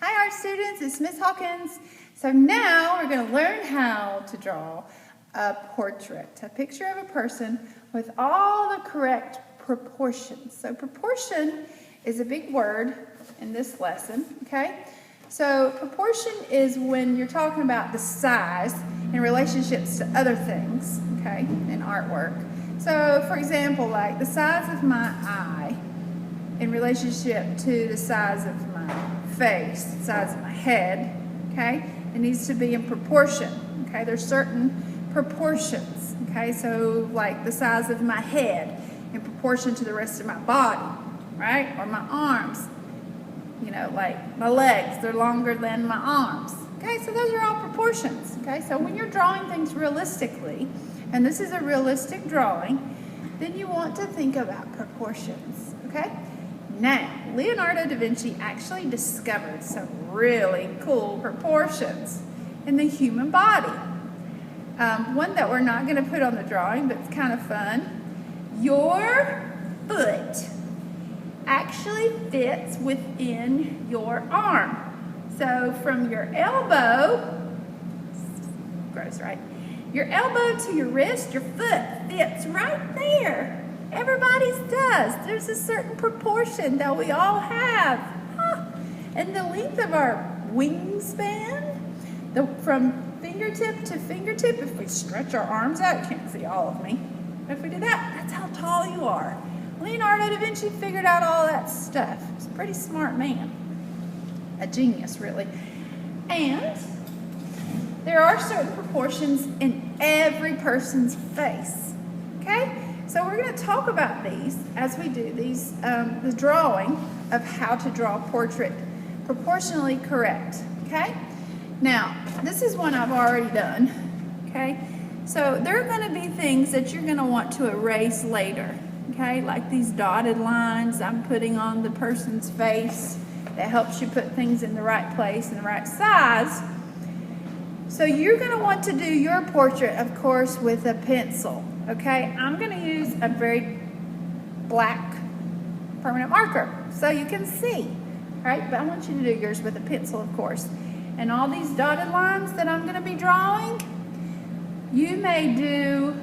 Hi art students, it's Miss Hawkins. So now we're going to learn how to draw a portrait, a picture of a person with all the correct proportions. So proportion is a big word in this lesson, okay? So proportion is when you're talking about the size in relationships to other things, okay, in artwork. So for example, like the size of my eye in relationship to the size of my face, the size of my head, okay? It needs to be in proportion, okay? There's certain proportions, okay? So like the size of my head in proportion to the rest of my body, right? Or my arms, you know, like my legs, they're longer than my arms, okay? So those are all proportions, okay? So when you're drawing things realistically, and this is a realistic drawing, then you want to think about proportions, okay? Now, Leonardo da Vinci actually discovered some really cool proportions in the human body. One that we're not going to put on the drawing, but it's kind of fun. Your foot actually fits within your arm. So from your elbow, gross, right? Your elbow to your wrist, your foot fits right there. Everybody's does. There's a certain proportion that we all have. And the length of our wingspan, from fingertip to fingertip, if we stretch our arms out, you can't see all of me. If we do that, that's how tall you are. Leonardo da Vinci figured out all that stuff. He's a pretty smart man. A genius, really. And there are certain proportions in every person's face, okay? So we're going to talk about these as we do these, the drawing of how to draw a portrait proportionally correct, okay? Now, this is one I've already done, okay? So there are going to be things that you're going to want to erase later, okay? Like these dotted lines I'm putting on the person's face that helps you put things in the right place and the right size. So you're going to want to do your portrait, of course, with a pencil. Okay, I'm going to use a very black permanent marker so you can see, right? But I want you to do yours with a pencil, of course. And all these dotted lines that I'm going to be drawing, you may do,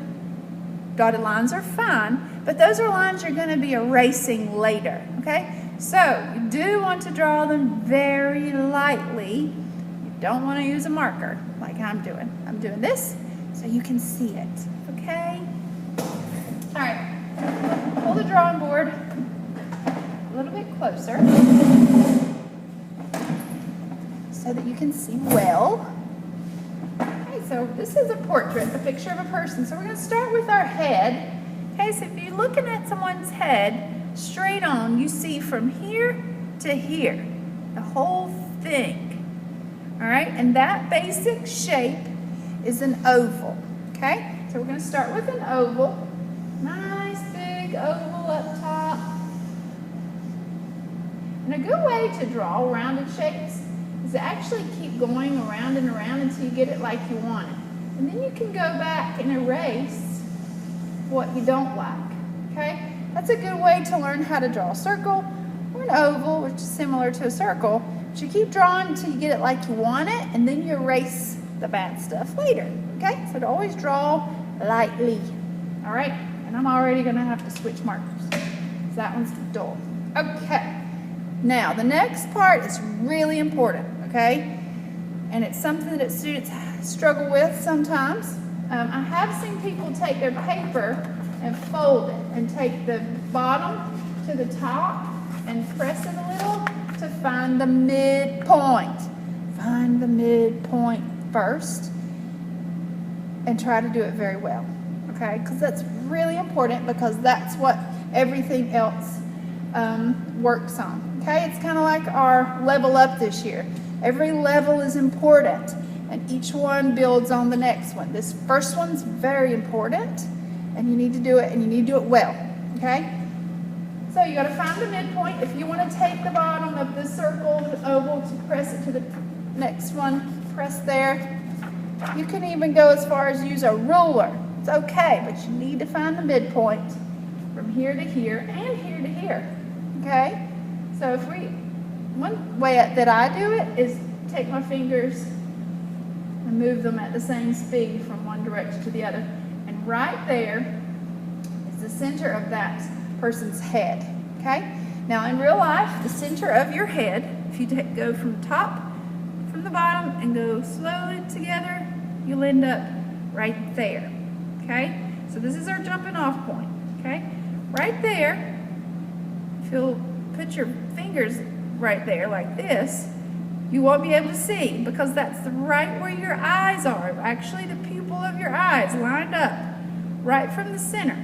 dotted lines are fine, but those are lines you're going to be erasing later, okay? So you do want to draw them very lightly. You don't want to use a marker like I'm doing. I'm doing this so you can see it, okay? All right, pull the drawing board a little bit closer so that you can see well. Okay, so this is a portrait, a picture of a person. So we're going to start with our head. Okay, so if you're looking at someone's head straight on, you see from here to here, the whole thing. All right, and that basic shape is an oval. Okay, so we're going to start with an oval. Nice big oval up top. And a good way to draw rounded shapes is to actually keep going around and around until you get it like you want it. And then you can go back and erase what you don't like. Okay, that's a good way to learn how to draw a circle or an oval, which is similar to a circle. But you keep drawing until you get it like you want it, and then you erase the bad stuff later. Okay, so to always draw lightly. All right, and I'm already going to have to switch markers because that one's dull. Okay, now the next part is really important, okay, and it's something that students struggle with sometimes. I have seen people take their paper and fold it and take the bottom to the top and press it a little to find the midpoint. Find the midpoint first and try to do it very well, okay? Because that's really important because that's what everything else works on, okay? It's kind of like our level up this year. Every level is important and each one builds on the next one. This first one's very important and you need to do it and you need to do it well, okay? So you got to find the midpoint. If you want to take the bottom of the circle, the oval, to press it to the next one, press there. You can even go as far as use a ruler. It's okay, but you need to find the midpoint from here to here and here to here, okay? So if we one way that I do it is take my fingers and move them at the same speed from one direction to the other. And right there is the center of that person's head, okay? Now in real life, the center of your head, if you go from top, from the bottom, and go slowly together, you'll end up right there, okay? So this is our jumping off point, okay? Right there, if you'll put your fingers right there like this, you won't be able to see because that's right where your eyes are. Actually, the pupil of your eyes lined up right from the center,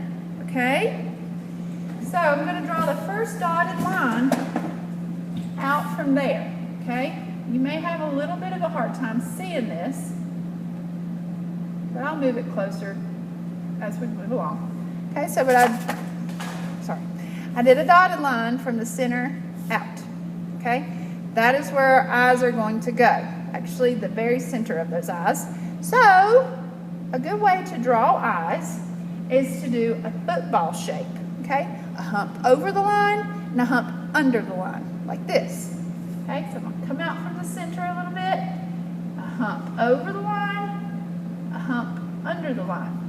okay? So I'm going to draw the first dotted line out from there, okay? You may have a little bit of a hard time seeing this, but I'll move it closer as we move along. Okay, so I did a dotted line from the center out, okay? That is where our eyes are going to go, actually the very center of those eyes. So a good way to draw eyes is to do a football shape, okay? A hump over the line and a hump under the line, like this. Okay, so I'm going to come out from the center a little bit, a hump over the line, a hump under the line.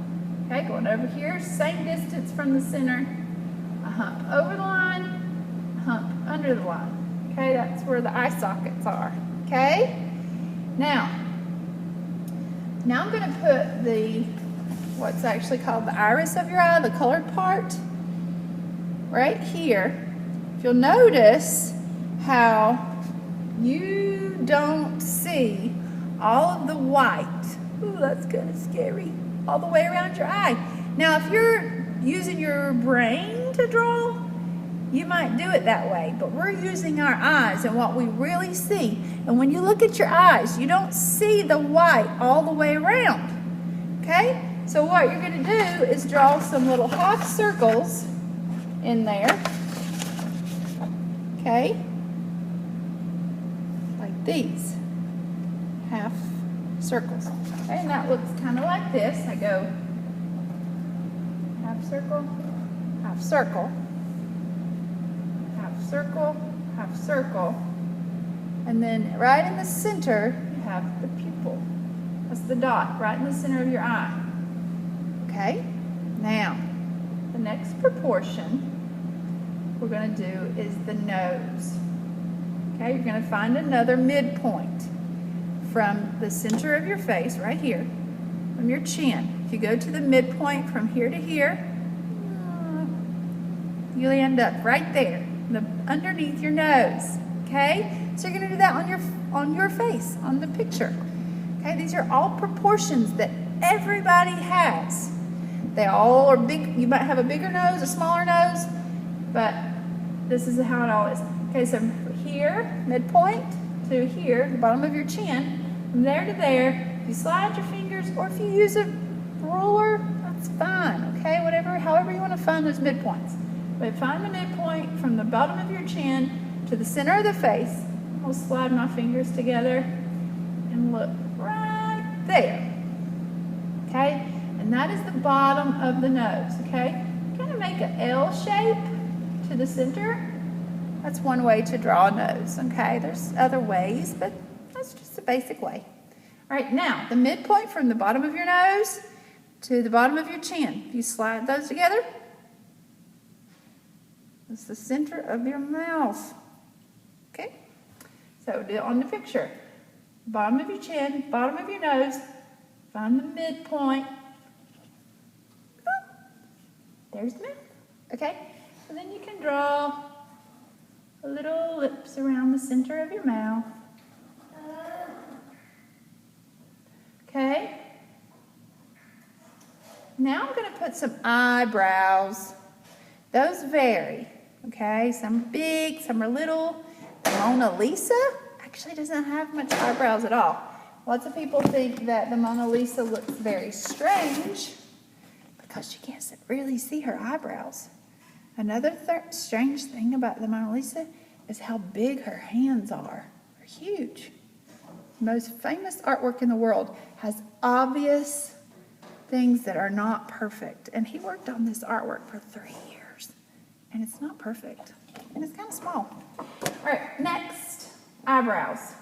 Okay, going over here, same distance from the center, a hump over the line, a hump under the line. Okay, that's where the eye sockets are. Okay, now I'm going to put what's actually called the iris of your eye, the colored part, right here. If you'll notice how you don't see all of the white. Ooh, that's kind of scary. All the way around your eye. Now, if you're using your brain to draw, you might do it that way, but we're using our eyes and what we really see. And when you look at your eyes, you don't see the white all the way around. Okay? So what you're going to do is draw some little half circles in there. Okay? Like these. Half circles. Okay, and that looks kind of like this. I go half circle, half circle, half circle, half circle, and then right in the center you have the pupil. That's the dot right in the center of your eye. Okay, now the next proportion we're going to do is the nose. Okay, you're going to find another midpoint from the center of your face, right here, from your chin. If you go to the midpoint from here to here, you'll end up right there, underneath your nose. Okay, so you're going to do that on your face, on the picture. Okay, these are all proportions that everybody has. They all are big. You might have a bigger nose, a smaller nose, but this is how it all is. Okay, so here, midpoint, to here, the bottom of your chin, from there to there. If you slide your fingers, or if you use a ruler, that's fine, okay? However you want to find those midpoints. But find the midpoint from the bottom of your chin to the center of the face. I'll slide my fingers together and look right there, okay? And that is the bottom of the nose, okay? Kind of make an L shape to the center. That's one way to draw a nose, okay? There's other ways, but that's just a basic way. All right, now, the midpoint from the bottom of your nose to the bottom of your chin. If you slide those together, that's the center of your mouth. Okay? So do it on the picture. Bottom of your chin, bottom of your nose, find the midpoint. There's the mouth. Okay? So then you can draw little lips around the center of your mouth. Okay? Now I'm going to put some eyebrows. Those vary. Okay? Some are big, some are little. The Mona Lisa actually doesn't have much eyebrows at all. Lots of people think that the Mona Lisa looks very strange because you can't really see her eyebrows. Another strange thing about the Mona Lisa is how big her hands are. They're huge. The most famous artwork in the world has obvious things that are not perfect. And he worked on this artwork for 3 years. And it's not perfect. And it's kind of small. All right, next. eyebrows.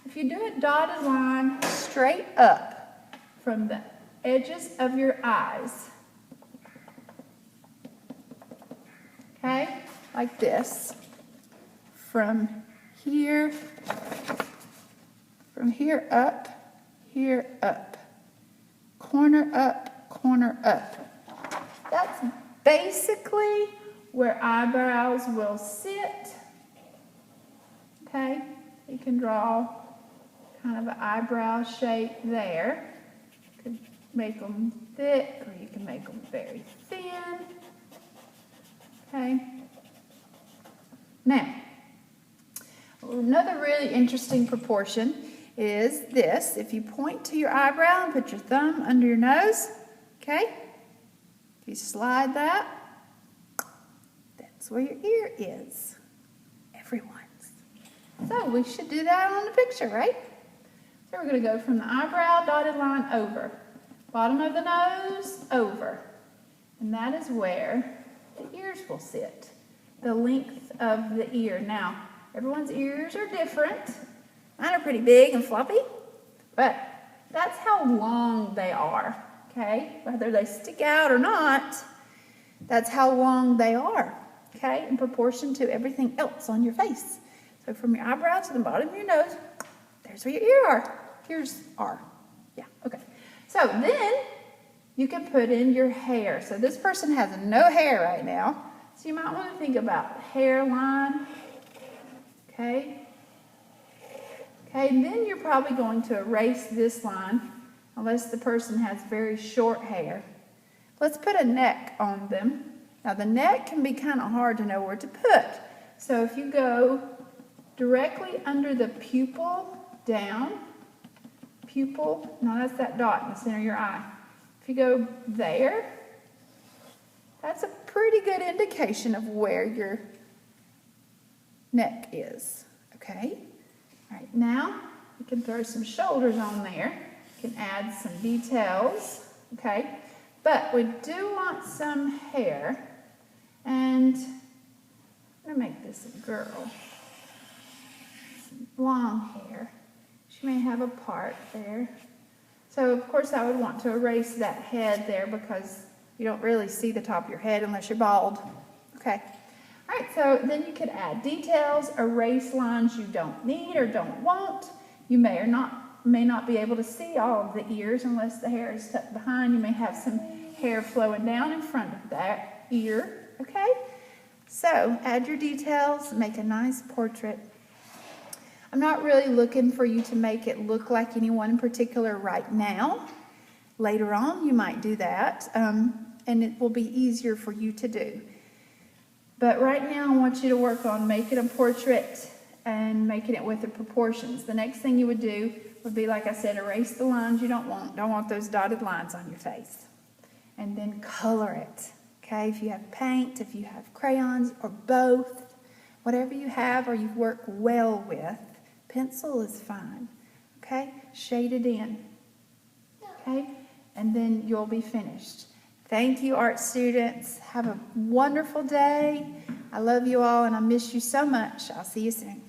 If you do a dotted line straight up from the edges of your eyes, okay, like this, from here up, corner up. That's basically where eyebrows will sit. Okay, you can draw kind of an eyebrow shape there. You can make them thick or you can make them very thin. Okay. Now, another really interesting proportion is this. If you point to your eyebrow and put your thumb under your nose, okay, if you slide that, that's where your ear is. Everyone's. So we should do that on the picture, right? So we're going to go from the eyebrow dotted line over, bottom of the nose over, and that is where the ears will sit, the length of the ear. Now, everyone's ears are different. Mine are pretty big and floppy, but that's how long they are, okay? Whether they stick out or not, that's how long they are, okay? In proportion to everything else on your face. So from your eyebrow to the bottom of your nose, there's where your ears are. Yeah, okay. So then you can put in your hair. So this person has no hair right now, so you might want to think about hairline, okay? Okay, and then you're probably going to erase this line unless the person has very short hair. Let's put a neck on them. Now the neck can be kind of hard to know where to put. So if you go directly under the pupil down, pupil, now that's that dot in the center of your eye. If you go there, that's a pretty good indication of where your neck is, okay? All right, now you can throw some shoulders on there. You can add some details, okay? But we do want some hair, and I'm gonna make this a girl. Some long hair. She may have a part there. So of course I would want to erase that head there because you don't really see the top of your head unless you're bald. Okay. All right, so then you could add details, erase lines you don't need or don't want. You may not be able to see all of the ears unless the hair is tucked behind. You may have some hair flowing down in front of that ear, okay? So add your details, make a nice portrait. I'm not really looking for you to make it look like anyone in particular right now. Later on, you might do that, and it will be easier for you to do. But right now, I want you to work on making a portrait and making it with the proportions. The next thing you would do would be, like I said, erase the lines you don't want. Don't want those dotted lines on your face. And then color it, okay? If you have paint, if you have crayons, or both, whatever you have or you work well with, pencil is fine, okay? Shade it in, okay? And then you'll be finished. Thank you, art students. Have a wonderful day. I love you all, and I miss you so much. I'll see you soon.